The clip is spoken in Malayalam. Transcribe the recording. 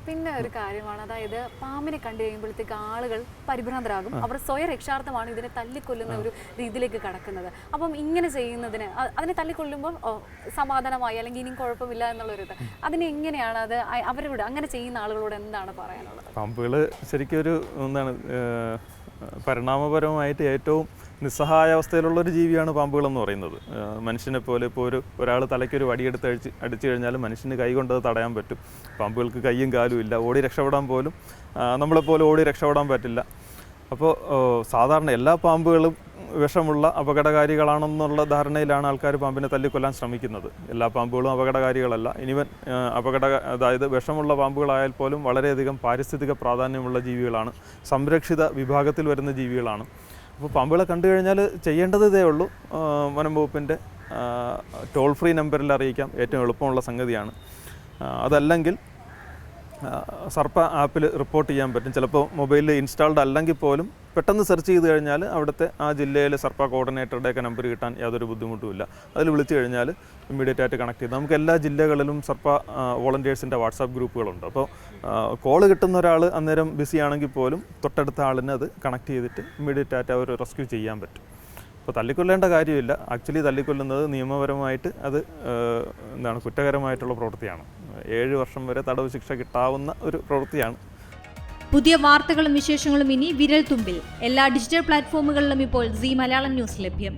പിന്നെ ഒരു കാര്യമാണ്, അതായത് പാമ്പിനെ കണ്ടു കഴിയുമ്പോഴത്തേക്ക് ആളുകൾ പരിഭ്രാന്തരാകും. അവർ സ്വയം രക്ഷാർത്ഥമാണ് ഇതിനെ തല്ലിക്കൊല്ലുന്ന ഒരു രീതിയിലേക്ക് കടക്കുന്നത്. അപ്പം ഇങ്ങനെ ചെയ്യുന്നതിന്, അതിനെ തല്ലിക്കൊല്ലുമ്പോൾ സമാധാനമായി അല്ലെങ്കിൽ ഇനിയും കുഴപ്പമില്ല എന്നുള്ളൊരിത്, അതിനെ എങ്ങനെയാണ് അത് അവരോട് അങ്ങനെ ചെയ്യുന്ന ആളുകളോട് എന്താണ് പറയാനുള്ളത്? പാമ്പുകൾ ശരിക്കും ഒരു എന്താണ് പരിണാമപരമായിട്ട് ഏറ്റവും നിസ്സഹായാവസ്ഥയിലുള്ളൊരു ജീവിയാണ് പാമ്പുകളെന്ന് പറയുന്നത്. മനുഷ്യനെ പോലെ ഇപ്പോൾ ഒരാൾ തലയ്ക്കൊരു വടിയെടുത്ത് അടിച്ചു കഴിഞ്ഞാൽ മനുഷ്യന് കൈ കൊണ്ടത് തടയാൻ പറ്റും. പാമ്പുകൾക്ക് കൈയും കാലും ഇല്ല, ഓടി രക്ഷപ്പെടാൻ പോലും നമ്മളെപ്പോലെ ഓടി രക്ഷപ്പെടാൻ പറ്റില്ല. അപ്പോൾ സാധാരണ എല്ലാ പാമ്പുകളും വിഷമുള്ള അപകടകാരികളാണെന്നുള്ള ധാരണയിലാണ് ആൾക്കാർ പാമ്പിനെ തല്ലിക്കൊല്ലാൻ ശ്രമിക്കുന്നത്. എല്ലാ പാമ്പുകളും അപകടകാരികളല്ല. ഇനിവൻ അതായത് വിഷമുള്ള പാമ്പുകളായാൽ പോലും വളരെയധികം പാരിസ്ഥിതിക പ്രാധാന്യമുള്ള ജീവികളാണ്, സംരക്ഷിത വിഭാഗത്തിൽ വരുന്ന ജീവികളാണ്. അപ്പോൾ പാമ്പുകളെ കണ്ടു കഴിഞ്ഞാൽ ചെയ്യേണ്ടത് ഇതേ ഉള്ളൂ, വനം വകുപ്പിൻ്റെ ടോൾ ഫ്രീ നമ്പറിൽ അറിയിക്കാം, ഏറ്റവും എളുപ്പമുള്ള സംഗതിയാണ്. അതല്ലെങ്കിൽ സർപ്പ ആപ്പിൽ റിപ്പോർട്ട് ചെയ്യാൻ പറ്റും. ചിലപ്പോൾ മൊബൈലിൽ ഇൻസ്റ്റാൾഡ് അല്ലെങ്കിൽ പോലും പെട്ടെന്ന് സെർച്ച് ചെയ്ത് കഴിഞ്ഞാൽ അവിടുത്തെ ആ ജില്ലയിലെ സർപ്പ കോർഡിനേറ്ററുടെയൊക്കെ നമ്പർ കിട്ടാൻ യാതൊരു ബുദ്ധിമുട്ടുമില്ല. അതിൽ വിളിച്ചു കഴിഞ്ഞാൽ ഇമ്മീഡിയറ്റ് ആയിട്ട് കണക്ട് ചെയ്ത് നമുക്ക് എല്ലാ ജില്ലകളിലും സർപ്പ വോളണ്ടിയേഴ്സിൻ്റെ വാട്സാപ്പ് ഗ്രൂപ്പുകളുണ്ട്. അപ്പോൾ കോള് കിട്ടുന്ന ഒരാൾ അന്നേരം ബിസി ആണെങ്കിൽ പോലും തൊട്ടടുത്ത ആളിനെ അത് കണക്ട് ചെയ്തിട്ട് ഇമ്മീഡിയറ്റ് ആയിട്ട് അവർ റെസ്ക്യൂ ചെയ്യാൻ പറ്റും. അപ്പോൾ തല്ലിക്കൊല്ലേണ്ട കാര്യമില്ല. ആക്ച്വലി തല്ലിക്കൊല്ലുന്നത് നിയമപരമായിട്ട് അത് കുറ്റകരമായിട്ടുള്ള പ്രവൃത്തിയാണ്. 7 വർഷം വരെ തടവ് ശിക്ഷ കിട്ടാവുന്ന ഒരു പ്രവൃത്തിയാണ്. പുതിയ വാർത്തകളും വിശേഷങ്ങളും ഇനി വിരൽ തുമ്പിൽ. എല്ലാ ഡിജിറ്റൽ പ്ലാറ്റ്ഫോമുകളിലും ഇപ്പോൾ സീ മലയാളം ന്യൂസ് ലഭ്യം.